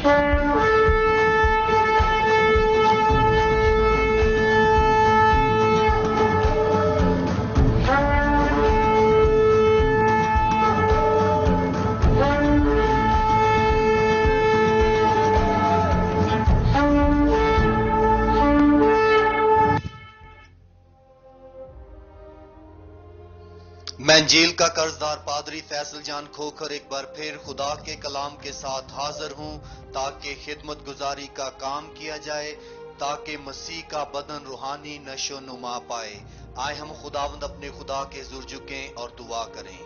میں انجیل کا قرضدار پادری فیصل جان کھوکھر ایک بار پھر خدا کے کلام کے ساتھ حاضر ہوں تاکہ خدمت گزاری کا کام کیا جائے، تاکہ مسیح کا بدن روحانی نشو و نما پائے۔ آئے ہم خداوند اپنے خدا کے حضور جھکیں اور دعا کریں۔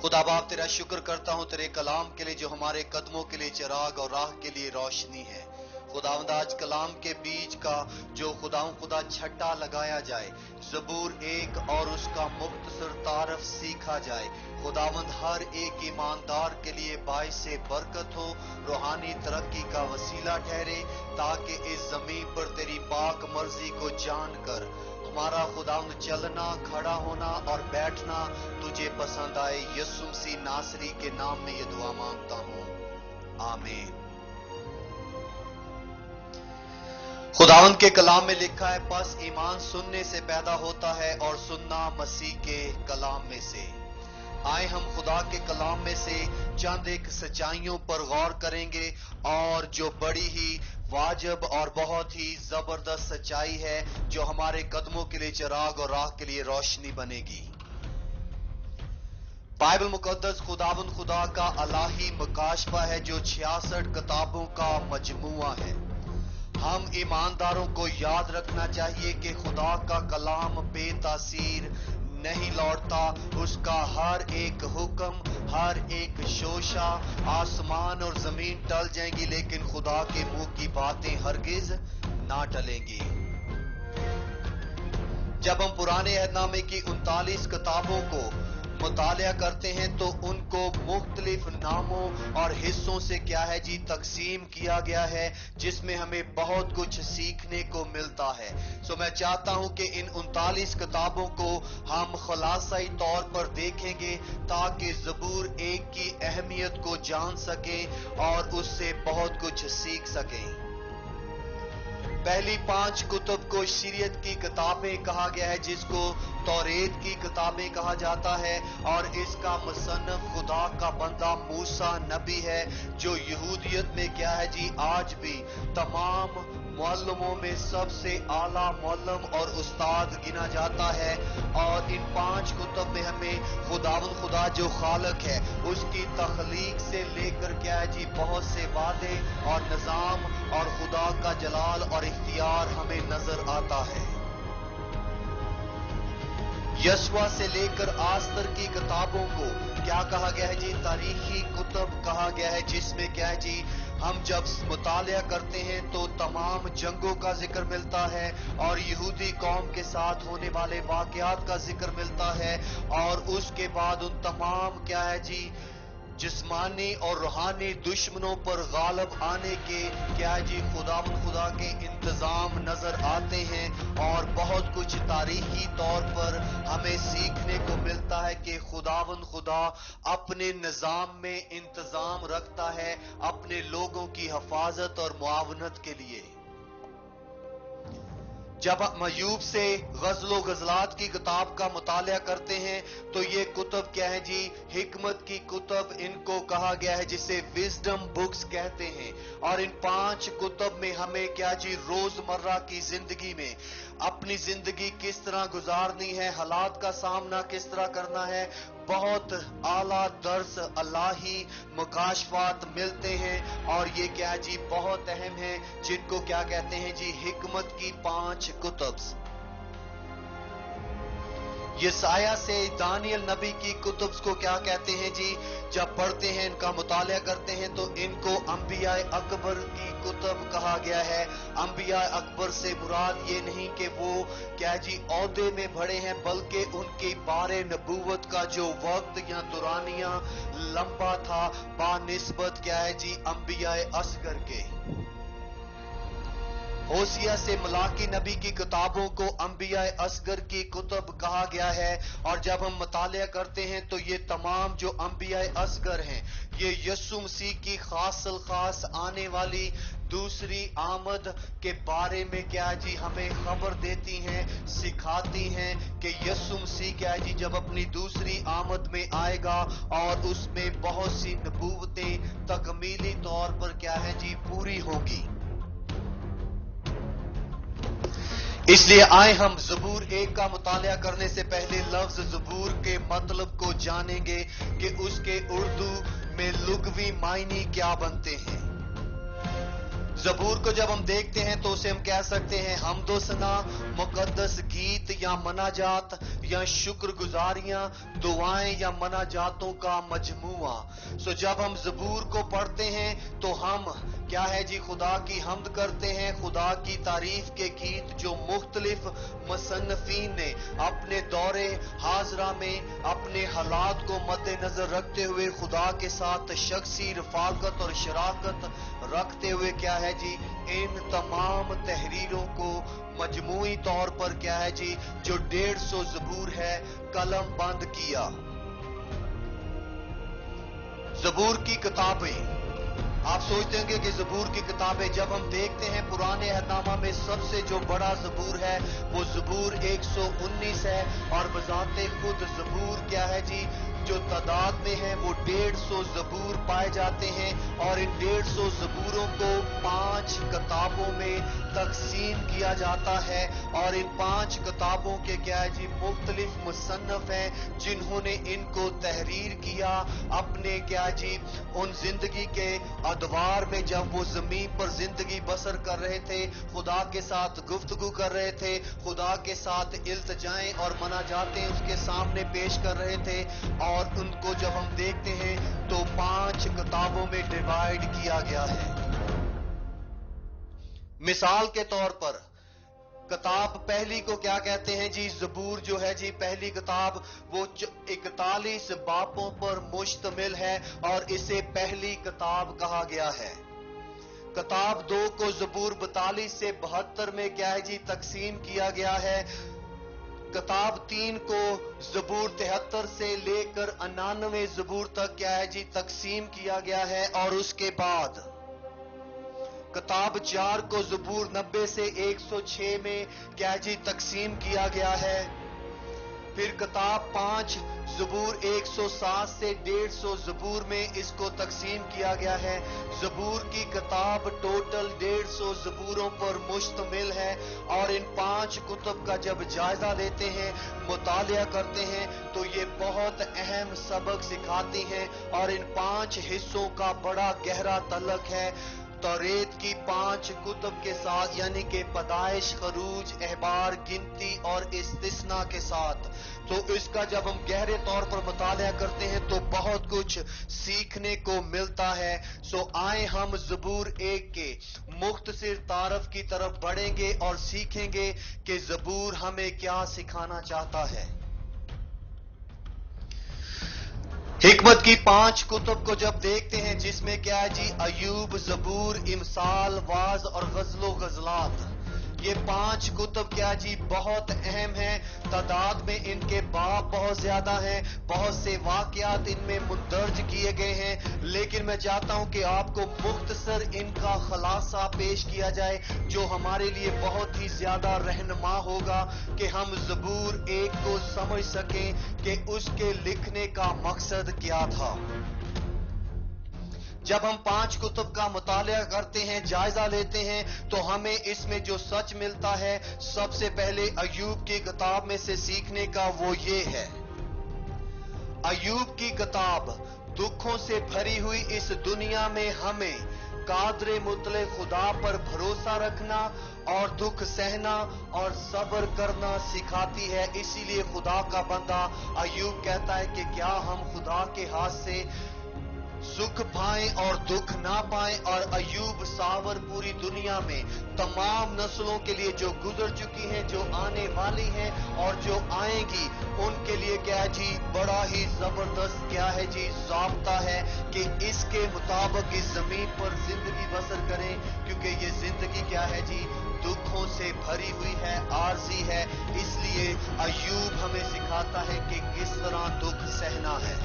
خدا باپ تیرا شکر کرتا ہوں تیرے کلام کے لیے جو ہمارے قدموں کے لیے چراغ اور راہ کے لیے روشنی ہے۔ خداوند آج کلام کے بیج کا جو خدا چھٹا لگایا جائے، زبور 1 اور اس کا مختصر تعارف سیکھا جائے، خداوند ہر ایک ایماندار کے لیے باعث برکت ہو، روحانی ترقی کا وسیلہ ٹھہرے، تاکہ اس زمین پر تیری پاک مرضی کو جان کر ہمارا خداوند چلنا، کھڑا ہونا اور بیٹھنا تجھے پسند آئے۔ یسوع مسیح ناصری کے نام میں یہ دعا مانگتا ہوں، آمین۔ خداوند کے کلام میں لکھا ہے، پس ایمان سننے سے پیدا ہوتا ہے اور سننا مسیح کے کلام میں سے۔ آئے ہم خدا کے کلام میں سے چند ایک سچائیوں پر غور کریں گے، اور جو بڑی ہی واجب اور بہت ہی زبردست سچائی ہے جو ہمارے قدموں کے لیے چراغ اور راہ کے لیے روشنی بنے گی۔ بائبل مقدس خداوند خدا کا الہی مکاشفہ ہے جو 66 کتابوں کا مجموعہ ہے۔ ہم ایمانداروں کو یاد رکھنا چاہیے کہ خدا کا کلام بے تاثیر نہیں لوٹتا، اس کا ہر ایک حکم، ہر ایک شوشہ، آسمان اور زمین ٹل جائیں گی لیکن خدا کے منہ کی باتیں ہرگز نہ ٹلیں گی۔ جب ہم پرانے عہد نامے کی 39 کتابوں کو مطالعہ کرتے ہیں تو ان کو مختلف ناموں اور حصوں سے کیا ہے جی تقسیم کیا گیا ہے، جس میں ہمیں بہت کچھ سیکھنے کو ملتا ہے۔ میں چاہتا ہوں کہ ان 39 کتابوں کو ہم خلاصائی طور پر دیکھیں گے تاکہ زبور 1 کی اہمیت کو جان سکیں اور اس سے بہت کچھ سیکھ سکیں۔ پہلی 5 کتب کو شریعت کی کتابیں کہا گیا ہے، جس کو توریت کی کتابیں کہا جاتا ہے، اور اس کا مصنف خدا کا بندہ موسیٰ نبی ہے، جو یہودیت میں کیا ہے جی آج بھی تمام معلموں میں سب سے اعلیٰ معلم اور استاد گنا جاتا ہے۔ اور ان 5 کتب میں ہمیں خداوند خدا جو خالق ہے اس کی تخلیق سے لے کر کیا ہے جی بہت سے وعدے اور نظام اور خدا کا جلال اور اختیار ہمیں نظر آتا ہے۔ یسوع سے لے کر آستر کی کتابوں کو کیا کہا گیا ہے جی تاریخی کتب کہا گیا ہے، جس میں کیا ہے جی ہم جب مطالعہ کرتے ہیں تو تمام جنگوں کا ذکر ملتا ہے اور یہودی قوم کے ساتھ ہونے والے واقعات کا ذکر ملتا ہے، اور اس کے بعد ان تمام کیا ہے جی جسمانی اور روحانی دشمنوں پر غالب آنے کے کیا جی خدا کے انتظام نظر آتے ہیں، اور بہت کچھ تاریخی طور پر ہمیں سیکھنے کو ملتا ہے کہ خداوند خدا اپنے نظام میں انتظام رکھتا ہے اپنے لوگوں کی حفاظت اور معاونت کے لیے۔ جب ہم ایوب سے غزل و غزلات کی کتاب کا مطالعہ کرتے ہیں تو یہ کتب کیا ہے جی حکمت کی کتب ان کو کہا گیا ہے، جسے وزڈم بکس کہتے ہیں، اور ان 5 کتب میں ہمیں کیا جی روزمرہ کی زندگی میں اپنی زندگی کس طرح گزارنی ہے، حالات کا سامنا کس طرح کرنا ہے، بہت اعلیٰ درس الہی مکاشفات ملتے ہیں، اور یہ کیا جی بہت اہم ہے، جن کو کیا کہتے ہیں جی حکمت کی 5 کتب۔ یسایہ سے دانیل نبی کی کتب کو کیا کہتے ہیں جی جب پڑھتے ہیں ان کا مطالعہ کرتے ہیں تو ان کو انبیاء اکبر کی کتب کہا گیا ہے۔ انبیاء اکبر سے مراد یہ نہیں کہ وہ کیا جی عہدے میں بڑے ہیں، بلکہ ان کے بارے نبوت کا جو وقت یا دورانیہ لمبا تھا بہ نسبت کیا ہے جی انبیاء اصغر کے۔ होसिया से मलाकी नबी की किताबों को अंबिया असगर की कुतुब कहा गया है, और जब हम मुतालिया करते हैं तो ये तमाम जो अंबिया असगर हैं ये यीशु मसीह की खास आने वाली दूसरी आमद के बारे में क्या है जी हमें खबर देती हैं, सिखाती हैं कि यीशु मसीह क्या है जी जब अपनी दूसरी आमद में आएगा और उसमें बहुत सी नबूवतें तकमीली तौर पर क्या है जी पूरी होगी। इसलिए आए हम ज़बूर 1 का मुतालिया करने से पहले लफ्ज ज़बूर के मतलब को जानेंगे कि उसके उर्दू में लुग़वी मायने क्या बनते हैं। ज़बूर को जब हम देखते हैं तो उसे हम कह सकते हैं हमदो सना, मुकद्दस गीत या मनाजात या शुक्रगुजारियां, दुआएं या मनाजातों का मजमुआ। सो जब हम ज़बूर को पढ़ते हैं तो हम क्या है जी खुदा की हम्द करते हैं, खुदा की तारीफ के गीत जो मुख्तलिफ मुसन्निफीन ने अपने दौरे हाजरा में अपने हालात को मद्देनजर रखते हुए खुदा के साथ शख्सी रफाकत और शराकत रखते हुए क्या है जी इन तमाम तहरीरों को मजमूई तौर पर क्या है जी जो 150 ज़बूर है कलम बंद किया। ज़बूर की किताबें, आप सोचते होंगे कि ज़बूर की किताबें, जब हम देखते हैं पुराने अहदनामा में सबसे जो बड़ा ज़बूर है वो ज़बूर 119 है, और बजाते खुद ज़बूर क्या है जी जो तादाद में है वो 150 ज़बूर पाए जाते हैं, और इन 150 ज़बूरों को 5 किताबों में तकसीम किया जाता है, और इन 5 किताबों के क्या है जी मुख्तलिफ मुसन्नफ हैं जिन्होंने इनको तहरीर किया अपने क्या जी उन जिंदगी के अदवार में जब वो जमीन पर जिंदगी बसर कर रहे थे, खुदा के साथ गुफ्तगू कर रहे थे, खुदा के साथ इल्तिजाएं और मनाजातें उसके सामने पेश कर रहे थे, और उनको जब हम देखते हैं तो 5 किताबों में डिवाइड किया गया है। मिसाल के तौर पर किताब पहली को क्या कहते हैं जी ज़बूर जो है जी पहली किताब वो 41 बापों पर मुश्तमिल है और इसे पहली किताब कहा गया है। किताब 2 को ज़बूर 42 से 72 में क्या है जी तकसीम किया गया है। किताब 3 को ज़बूर 73 से लेकर 99 ज़बूर तक क्या है जी तकसीम किया गया है, और उसके बाद किताब 4 को ज़बूर 90 से 106 में क्या जी तकसीम किया गया है। फिर किताब 5 ज़बूर 107 से 150 ज़बूर में इसको तकसीम किया गया है। ज़बूर की किताब टोटल 150 ज़बूरों पर मुश्तमिल है, और इन 5 कुतुब का जब जायजा लेते हैं, मुतालिया करते हैं तो ये बहुत अहम सबक सिखाती हैं, और इन 5 हिस्सों का बड़ा गहरा तल्लुक है तौरेत की 5 कुतुब के साथ, यानी कि पैदाइश, खरूज, अहबार, गिनती और इस्तिस्ना के साथ। तो इसका जब हम गहरे तौर पर मुतालिया करते हैं तो बहुत कुछ सीखने को मिलता है। सो आए हम ज़बूर 1 के मुख्तसर तारफ की तरफ बढ़ेंगे और सीखेंगे कि ज़बूर हमें क्या सिखाना चाहता है। हिकमत की 5 कुतुब को जब देखते हैं जिसमें क्या है जी अयूब, ज़बूर, इमसाल, वाज और गज़लो गज़लात, ये 5 कुतुब क्या जी बहुत अहम हैं। तादाद में इनके बाब बहुत ज्यादा हैं, बहुत से वाकयात इनमें मुंदर्ज किए गए हैं, लेकिन मैं चाहता हूं कि आपको मुख्तसर इनका खलासा पेश किया जाए जो हमारे लिए बहुत ही ज्यादा रहनुमा होगा कि हम ज़बूर 1 को समझ सकें कि उसके लिखने का मकसद क्या था। जब हम 5 कुतुब का मुतालिया करते हैं, जायजा लेते हैं, तो हमें इसमें जो सच मिलता है सबसे पहले अयूब की किताब में से सीखने का वो ये है। अयूब की किताब दुखों से भरी हुई इस दुनिया में हमें कादरे मुतले खुदा पर भरोसा रखना और दुख सहना और सब्र करना सिखाती है। इसीलिए खुदा का बंदा अयूब कहता है कि क्या हम खुदा के हाथ से सुख पाएं और दुख ना पाएं, और अय्यूब सावर पूरी दुनिया में तमाम नस्लों के लिए जो गुजर चुकी हैं, जो आने वाली हैं और जो आएंगी, उनके लिए क्या है जी, बड़ा ही जबरदस्त क्या है जी ज़ाब्ता है कि इसके मुताबिक इस जमीन पर जिंदगी बसर करें, क्योंकि ये जिंदगी क्या है जी, दुखों से भरी हुई है, आरजी है। इसलिए अय्यूब हमें सिखाता है कि किस तरह दुख सहना है।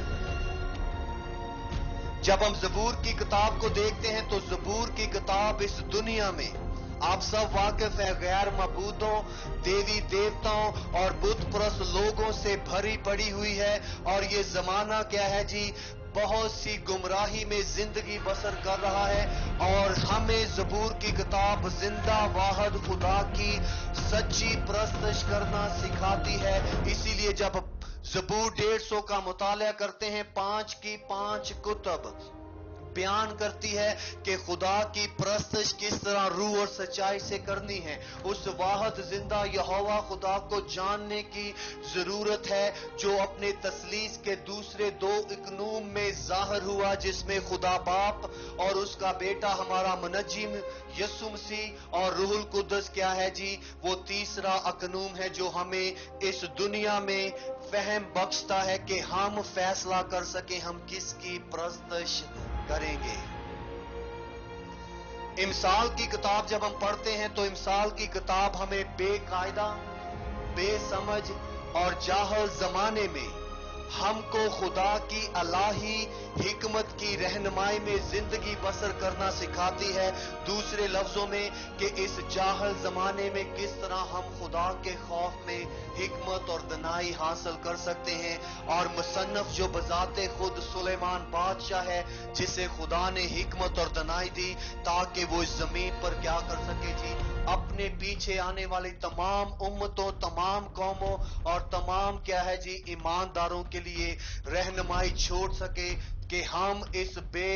जब हम ज़बूर की किताब को देखते हैं तो ज़बूर की किताब इस दुनिया में आप सब वाकिफ है गैर मबूदों, देवी देवताओं और बुत परस्त लोगों से भरी पड़ी हुई है, और ये जमाना क्या है जी, बहुत सी गुमराही में जिंदगी बसर कर रहा है। और हमें ज़बूर की किताब जिंदा वाहिद खुदा की सच्ची परस्तश करना सिखाती है। इसीलिए जब ज़बूर 150 का मुताला करते हैं, 5 की 5 कुतब बयान करती है कि खुदा की परस्तश किस तरह रूह और सच्चाई से करनी है। उस वाहिद जिंदा यहोवा खुदा को जानने की जरूरत है, जो अपने तसलीस के दूसरे 2 इकनूम में जाहिर हुआ, जिसमें खुदा बाप और उसका बेटा हमारा मुनज्जिम यसु मसीह और रूहुल कुद्दस क्या है जी, वो तीसरा अकनूम है जो हमें इस दुनिया में फहम बख्शता है कि हम फैसला कर सके हम किसकी परस्तश करेंगे। इमसाल की किताब जब हम पढ़ते हैं तो इमसाल की किताब हमें बेकायदा, बेसमझ और जाहल जमाने में हमको खुदा की अलाही हिकमत की रहनुमाई में जिंदगी बसर करना सिखाती है। दूसरे लफ्जों में कि इस जाहल जमाने में किस तरह हम खुदा के खौफ में हिकमत और दनाई हासिल कर सकते हैं। और मुसन्नफ जो बजाते खुद सुलेमान बादशाह है, जिसे खुदा ने हिकमत और दनाई दी ताकि वो इस जमीन पर क्या कर सके जी, अपने पीछे आने वाली तमाम उम्मतों, तमाम कौमों और तमाम क्या है जी ईमानदारों के लिए रहनुमाई छोड़ सके कि हम इस बे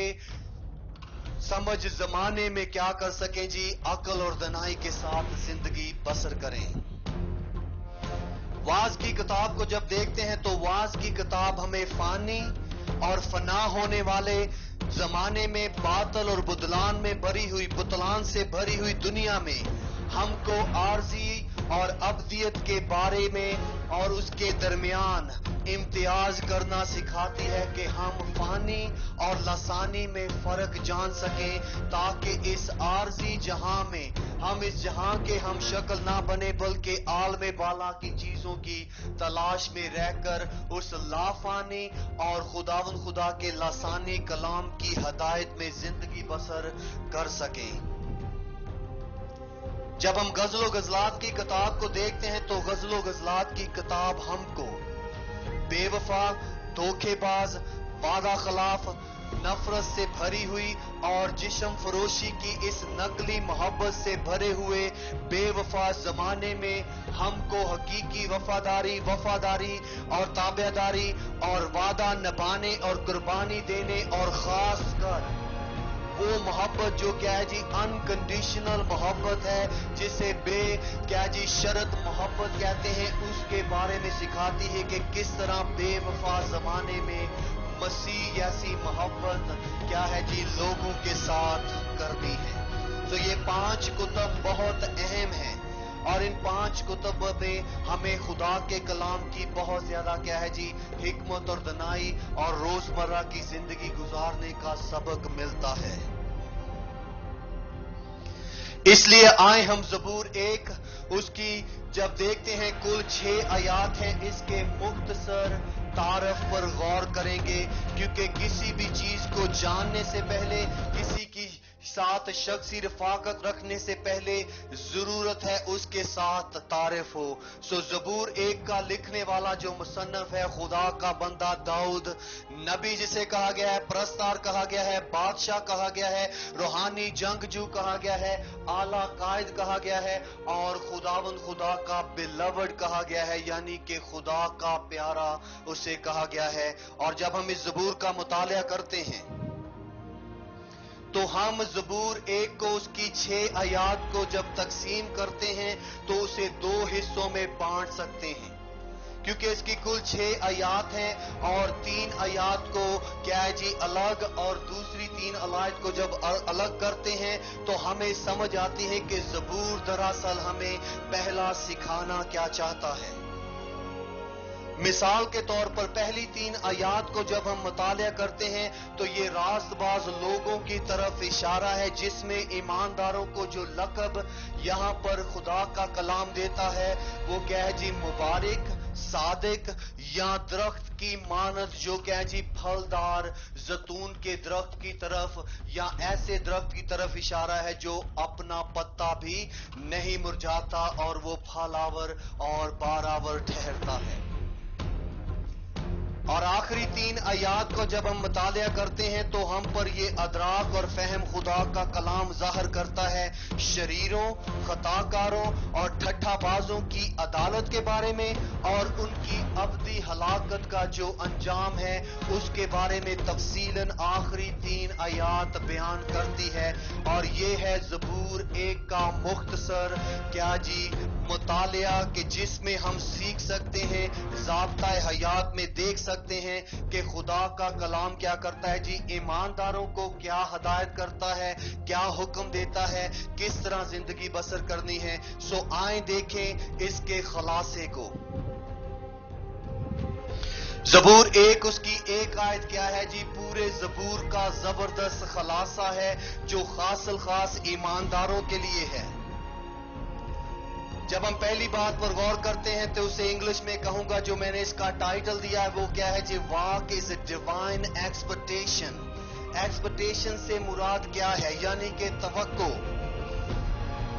समझ जमाने में क्या कर सकें जी, अकल और दनाई के साथ जिंदगी बसर करें। वाज की किताब को जब देखते हैं तो वाज की किताब हमें फानी और फना होने वाले जमाने में बातल और बुतलान में भरी हुई, बुतलान से भरी हुई दुनिया में हमको आरजी और अब्दियत के बारे में और उसके दरमियान इम्तियाज करना सिखाती है कि हम फानी और लसानी में फर्क जान सकें, ताकि इस आरजी जहां में हम इस जहां के हम शक्ल ना बने, बल्कि आलम बाला की चीजों की तलाश में रहकर उस लाफानी और खुदावन खुदा के लसानी कलाम की हदायत में जिंदगी बसर कर सकें। जब हम गजलो गजलात की किताब को देखते हैं तो गजलो गजलात की किताब हमको बेवफा, धोखेबाज, वादा खिलाफ, नफरत से भरी हुई और जिस्म फरोशी की इस नकली मोहब्बत से भरे हुए बेवफा जमाने में हमको हकीकी वफादारी और ताबेदारी और वादा निभाने और कुर्बानी देने और खास कर वो मोहब्बत जो क्या है जी अनकंडीशनल मोहब्बत है, जिसे क्या जी शर्त मोहब्बत कहते हैं, उसके बारे में सिखाती है कि किस तरह बेवफा जमाने में मसीह जैसी मोहब्बत क्या है जी लोगों के साथ करनी है। तो ये 5 कुतब बहुत अहम हैं और इन 5 कुतब में हमें खुदा के कलाम की बहुत ज्यादा क्या है जी हिकमत और दनाई और रोजमर्रा की जिंदगी गुजारने का सबक मिलता है। इसलिए आए हम ज़बूर 1 उसकी जब देखते हैं, कुल 6 आयात हैं, इसके मुख्तसर तारफ पर गौर करेंगे, क्योंकि किसी भी चीज को जानने से पहले, किसी की साथ शख्सी रफाकत रखने से पहले जरूरत है उसके साथ तारिफ हो। सो ज़बूर 1 का लिखने वाला जो मुसन्नफ है खुदा का बंदा दाऊद नबी, जिसे कहा गया है परस्तार कहा गया है, बादशाह कहा गया है, रूहानी जंगजू कहा गया है, आला कायद कहा गया है और खुदावंद खुदा का बिलवड कहा गया है, यानी कि खुदा का प्यारा उसे कहा गया है। और जब हम इस ज़बूर का मुताला करते हैं तो हम ज़बूर 1 को उसकी 6 आयात को जब तकसीम करते हैं तो उसे 2 हिस्सों में बांट सकते हैं। کیونکہ اس کی کل 6 آیات ہیں اور 3 آیات کو کیا ہے جی الگ اور دوسری 3 آیات کو جب الگ کرتے ہیں تو ہمیں سمجھ آتی ہے کہ زبور دراصل ہمیں پہلا سکھانا کیا چاہتا ہے۔ مثال کے طور پر پہلی 3 آیات کو جب ہم مطالعہ کرتے ہیں تو یہ راست باز لوگوں کی طرف اشارہ ہے، جس میں ایمانداروں کو جو لقب یہاں پر خدا کا کلام دیتا ہے وہ کیا ہے جی مبارک، صادق یا درخت کی مانند جو کیا ہے جی پھلدار زیتون کے درخت کی طرف یا ایسے درخت کی طرف اشارہ ہے جو اپنا پتا بھی نہیں مرجھاتا اور وہ پھلاور اور باراور ٹھہرتا ہے۔ اور آخری 3 آیات کو جب ہم مطالعہ کرتے ہیں تو ہم پر یہ ادراک اور فہم خدا کا کلام ظاہر کرتا ہے شریروں، خطا کاروں اور ٹھٹھا بازوں کی عدالت کے بارے میں اور ان کی ابدی ہلاکت کا جو انجام ہے اس کے بارے میں تفصیلاً آخری 3 آیات بیان کرتی ہے۔ اور یہ ہے زبور 1 کا مختصر کیا جی مطالعہ کہ جس میں ہم سیکھ سکتے ہیں، ضابطۂ حیات میں دیکھ سکتے ہیں کہ خدا کا کلام کیا کرتا ہے جی ایمانداروں کو کیا ہدایت کرتا ہے، کیا حکم دیتا ہے، کس طرح زندگی بسر کرنی ہے۔ سو آئیں دیکھیں اس کے خلاصے کو۔ زبور 1 اس کی 1 آیت کیا ہے جی پورے زبور کا زبردست خلاصہ ہے جو خاص الخاص ایمانداروں کے لیے ہے۔ جب ہم پہلی بات پر غور کرتے ہیں تو اسے انگلش میں کہوں گا جو میں نے اس کا ٹائٹل دیا ہے وہ کیا ہے جی walk is a divine expectation. Expectation سے مراد کیا ہے یعنی کہ توقع۔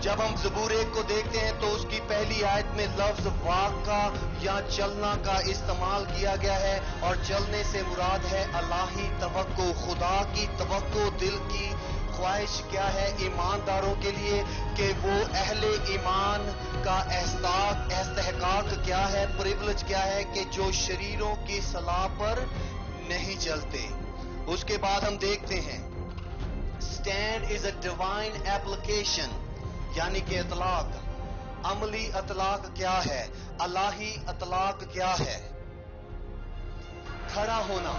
جب ہم زبور 1 کو دیکھتے ہیں تو اس کی پہلی آیت میں لفظ واک کا یا چلنا کا استعمال کیا گیا ہے اور چلنے سے مراد ہے الہی توقع، خدا کی توقع، دل کی خواہش کیا ہے ایمانداروں کے لیے کہ وہ اہل ایمان کا استحقاق کیا ہے، پریولیج کیا ہے کہ جو شریروں کی صلاح پر نہیں چلتے۔ اس کے بعد ہم دیکھتے ہیں stand is a divine application یعنی کہ اطلاق، عملی اطلاق کیا ہے، الہی اطلاق کیا ہے۔ کھڑا ہونا،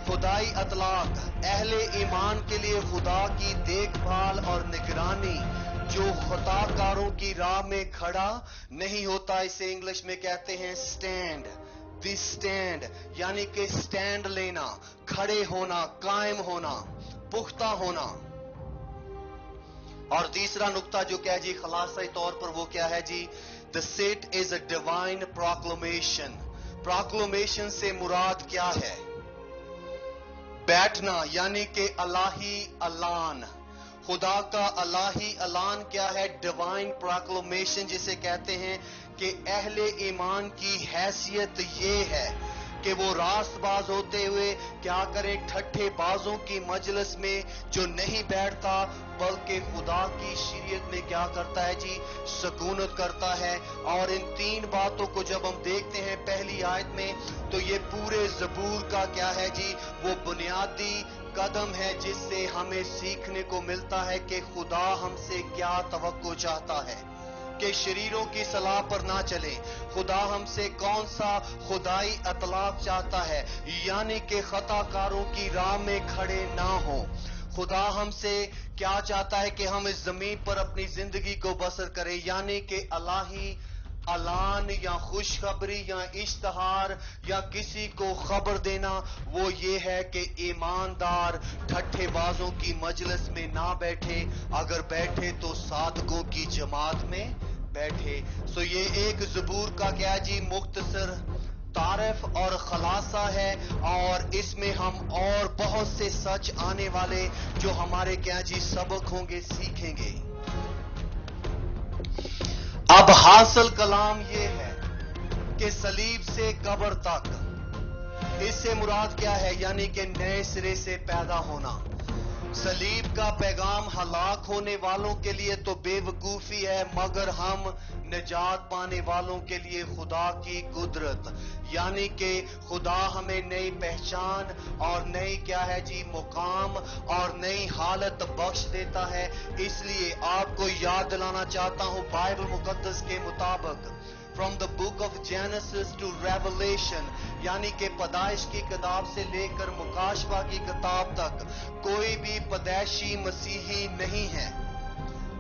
خدائی اطلاق، اہل ایمان کے لیے خدا کی دیکھ بھال اور نگرانی جو خطا کاروں کی راہ میں کھڑا نہیں ہوتا، اسے انگلش میں کہتے ہیں سٹینڈ۔ دی سٹینڈ یعنی کہ سٹینڈ لینا، کھڑے ہونا، قائم ہونا، پختہ ہونا۔ اور تیسرا نقطہ جو کیا جی خلاصائی طور پر وہ کیا ہے جی the sit is a divine proclamation۔ proclamation سے مراد کیا ہے؟ بیٹھنا یعنی کہ الہی اعلان۔ خدا کا الہی اعلان کیا ہے؟ ڈیوائن پروکلمیشن جسے کہتے ہیں کہ اہل ایمان کی حیثیت یہ ہے کہ وہ راست باز ہوتے ہوئے کیا کریں، ٹھٹھے بازوں کی مجلس میں جو نہیں بیٹھتا بلکہ خدا کی شریعت میں کیا کرتا ہے جی سکونت کرتا ہے۔ اور ان 3 باتوں کو جب ہم دیکھتے ہیں پہلی آیت میں تو یہ پورے زبور کا کیا ہے جی وہ بنیادی قدم ہے جس سے ہمیں سیکھنے کو ملتا ہے کہ خدا ہم سے کیا توقع چاہتا ہے کہ شریروں کی صلاح پر نہ چلیں۔ خدا ہم سے کون سا خدائی اطلاق چاہتا ہے یعنی کہ خطا کاروں کی راہ میں کھڑے نہ ہوں۔ خدا ہم سے کیا چاہتا ہے کہ ہم اس زمین پر اپنی زندگی کو بسر کریں یعنی کہ الہی اعلان یا خوشخبری یا اشتہار یا کسی کو خبر دینا وہ یہ ہے کہ ایماندار ٹھٹھے بازوں کی مجلس میں نہ بیٹھے، اگر بیٹھے تو صادقوں کی جماعت میں بیٹھے۔ سو یہ ایک زبور کا کیا جی مختصر تعارف اور خلاصہ ہے اور اس میں ہم اور بہت سے سچ آنے والے جو ہمارے کیا جی سبق ہوں گے سیکھیں گے۔ اب حاصل کلام یہ ہے کہ صلیب سے قبر تک، اس سے مراد کیا ہے یعنی کہ نئے سرے سے پیدا ہونا۔ صلیب کا پیغام ہلاک ہونے والوں کے لیے تو بے وقوفی ہے مگر ہم نجات پانے والوں کے لیے خدا کی قدرت، یعنی کہ خدا ہمیں نئی پہچان اور نئی کیا ہے جی مقام اور نئی حالت بخش دیتا ہے۔ اس لیے آپ کو یاد دلانا چاہتا ہوں بائبل مقدس کے مطابق from the book of Genesis to Revelation, यानी कि पैदाइश की किताब से लेकर मुकाशवा की किताब तक कोई भी पैदाइशी मसीही नहीं है।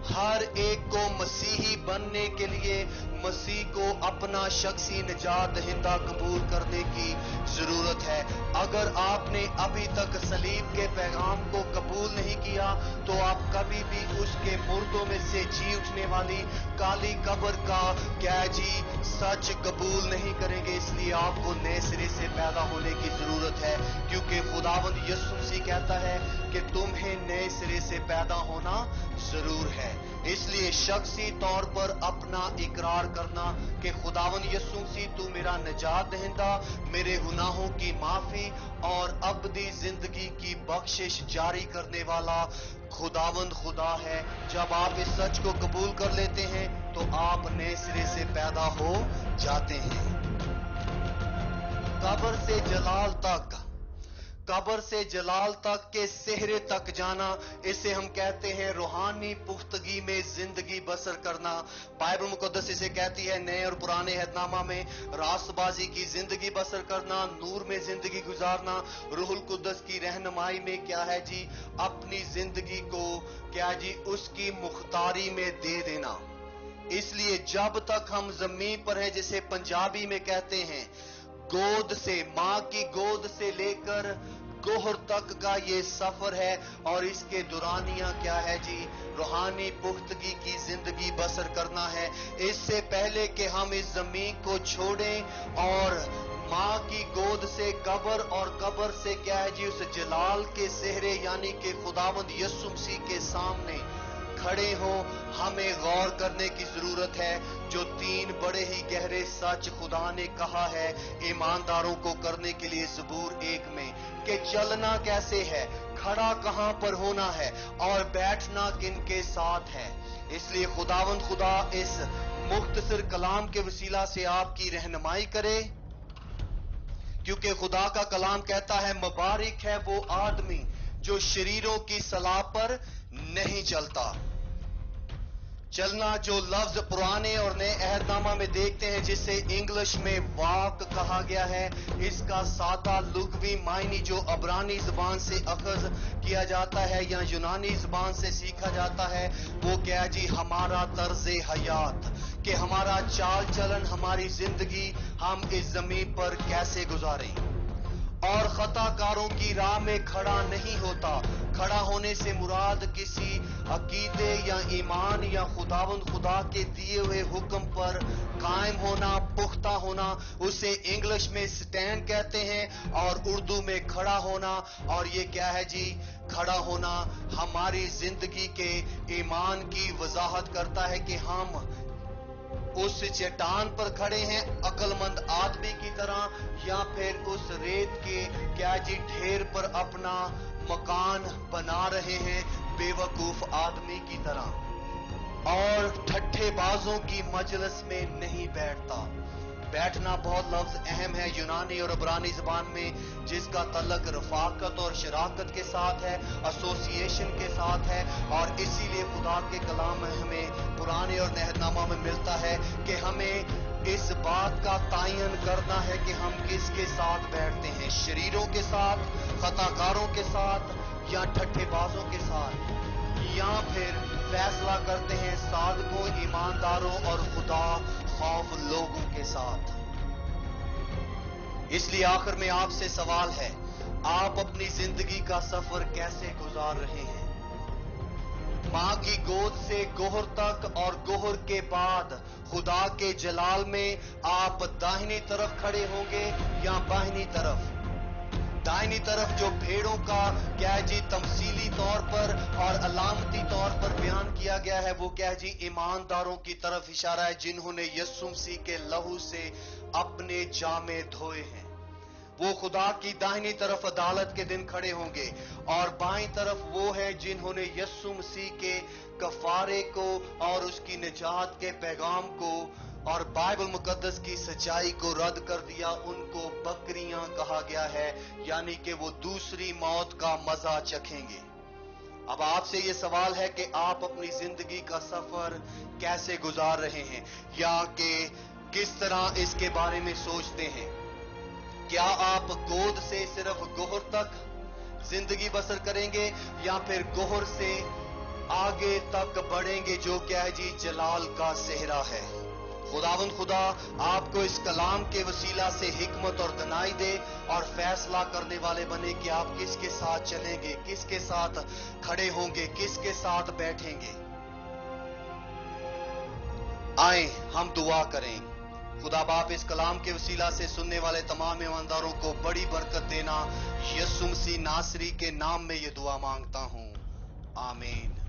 हर एक को मसीही बनने के लिए मसीह को अपना शख्सी निजात दहिंदा कबूल करने की जरूरत है। अगर आपने अभी तक सलीब के पैगाम को कबूल नहीं किया तो आप कभी भी उसके मुर्दों में से जी उठने वाली काली कब्र का सच कबूल नहीं करेंगे। इसलिए आपको नए सिरे से पैदा होने की जरूरत है, क्योंकि खुदावंद यीशु मसीह कहता है कि तुम्हें नए सिरे से पैदा होना जरूर है। इसलिए शख्सी तौर पर अपना इकरार करना कि खुदावंद यीशु मसीह तू मेरा निजात दहिंदा, मेरे गुनाहों की माफी और अबदी जिंदगी की बख्शिश जारी करने वाला खुदावंद खुदा है। जब आप इस सच को कबूल कर लेते हैं तो आप नए सिरे से पैदा हो जाते हैं। कब्र से जलाल तक के सेहरे तक जाना, इसे हम कहते हैं रूहानी पुख्तगी में जिंदगी बसर करना। बाइबल मुकद्दस इसे कहती है नए और पुराने अहदनामा में रास्तबाजी की जिंदगी बसर करना, नूर में जिंदगी गुजारना। रूहुल कुद्दस की रहनुमाई में क्या है जी, अपनी जिंदगी को उसकी मुख्तारी में दे देना। इसलिए जब तक हम जमीन पर हैं, जिसे पंजाबी में कहते हैं गोद से, माँ की गोद से लेकर गोहर तक का ये सफर है, और इसके दुरानियां क्या है जी, रूहानी पुख्तगी की जिंदगी बसर करना है। इससे पहले कि हम इस जमीन को छोड़ें और माँ की गोद से कब्र, और कब्र से क्या है जी उस जलाल के सेहरे यानी कि खुदावंद यीशु मसीह के सामने खड़े हो, हमें गौर करने की जरूरत है जो तीन बड़े ही गहरे सच खुदा ने कहा है ईमानदारों को करने के लिए ज़बूर 1 में, कि चलना कैसे है, खड़ा कहां पर होना है और बैठना किन के साथ है। इसलिए खुदावंद खुदा इस मुख्तसर कलाम के वसीला से आपकी रहनुमाई करे, क्योंकि खुदा का कलाम कहता है मुबारक है वो आदमी जो शरीरों की सलाह पर नहीं चलता। चलना जो लफ्ज पुराने और नए अहदनामा में देखते हैं, जिसे इंग्लिश में वॉक कहा गया है, इसका सादा लुगवी मायनी जो अबरानी जुबान से अखज किया जाता है या यूनानी जुबान से सीखा जाता है, वो क्या जी, हमारा तर्ज हयात, कि हमारा चाल चलन, हमारी जिंदगी हम इस जमीन पर कैसे गुजारें। और खताकारों की राह में खड़ा नहीं होता। खड़ा होने से मुराद किसी अकीदे या ईमान या खुदावंद खुदा के दिए हुए हुक्म पर कायम होना, पुख्ता होना, उसे इंग्लिश में स्टैंड कहते हैं, और उर्दू में खड़ा होना। और ये क्या है जी, खड़ा होना हमारी जिंदगी के ईमान की वजाहत करता है कि हम उस चट्टान पर खड़े हैं अक्लमंद आदमी की तरह, या फिर उस रेत के क्या जी ढेर पर अपना मकान बना रहे हैं बेवकूफ आदमी की तरह। और ठट्ठेबाजों की मजलिस में नहीं बैठता। बैठना बहुत लफ्ज अहम है यूनानी और अबरानी जुबान में, जिसका तल्लक रफाकत और शराकत के साथ है, एसोसिएशन के साथ है। और इसीलिए खुदा के कलाम में हमें पुराने और अहदनामा में मिलता है कि हमें इस बात का तायन करना है कि हम किसके साथ बैठते हैं, शरीरों के साथ, खताकारों के साथ, या ठट्ठेबाजों के साथ, या फिर फैसला करते हैं सादकों, ईमानदारों और खुदा खौफ लोगों के साथ। इसलिए आखिर में आपसे सवाल है, आप अपनी जिंदगी का सफर कैसे गुजार रहे हैं? मां की गोद से गोहर तक और गोहर के बाद खुदा के जलाल में आप दाहिनी तरफ खड़े होंगे या बाहिनी तरफ? दाहिनी तरफ जो भेड़ों का क्या जी तमसीली तौर पर और अलामती तौर पर बयान किया गया है, वो क्या जी ईमानदारों की तरफ इशारा है जिन्होंने यीशु मसीह के लहू से अपने जामे धोए हैं। वो खुदा की दाहिनी तरफ अदालत के दिन खड़े होंगे, और बाईं तरफ वो है जिन्होंने यीशु मसीह के कफारे को और उसकी निजात के पैगाम को और बाइबल मुकद्दस की सच्चाई को रद्द कर दिया। उनको बकरियां कहा गया है, यानी कि वो दूसरी मौत का मजा चखेंगे। अब आपसे ये सवाल है कि आप अपनी जिंदगी का सफर कैसे गुजार रहे हैं, या कि किस तरह इसके बारे में सोचते हैं? क्या आप गोद से सिर्फ गोहर तक जिंदगी बसर करेंगे या फिर गोहर से आगे तक बढ़ेंगे, जो क्या है जी जलाल का सेहरा है? खुदावंद खुदा आपको इस कलाम के वसीला से हिकमत और दनाई दे और फैसला करने वाले बने कि आप किसके साथ चलेंगे, किसके साथ खड़े होंगे, किसके साथ बैठेंगे। आए हम दुआ करें। खुदा बाप इस कलाम के वसीला से सुनने वाले तमाम ईमानदारों को बड़ी बरकत देना। यीशु मसीह नासरी के नाम में ये दुआ मांगता हूं, आमीन।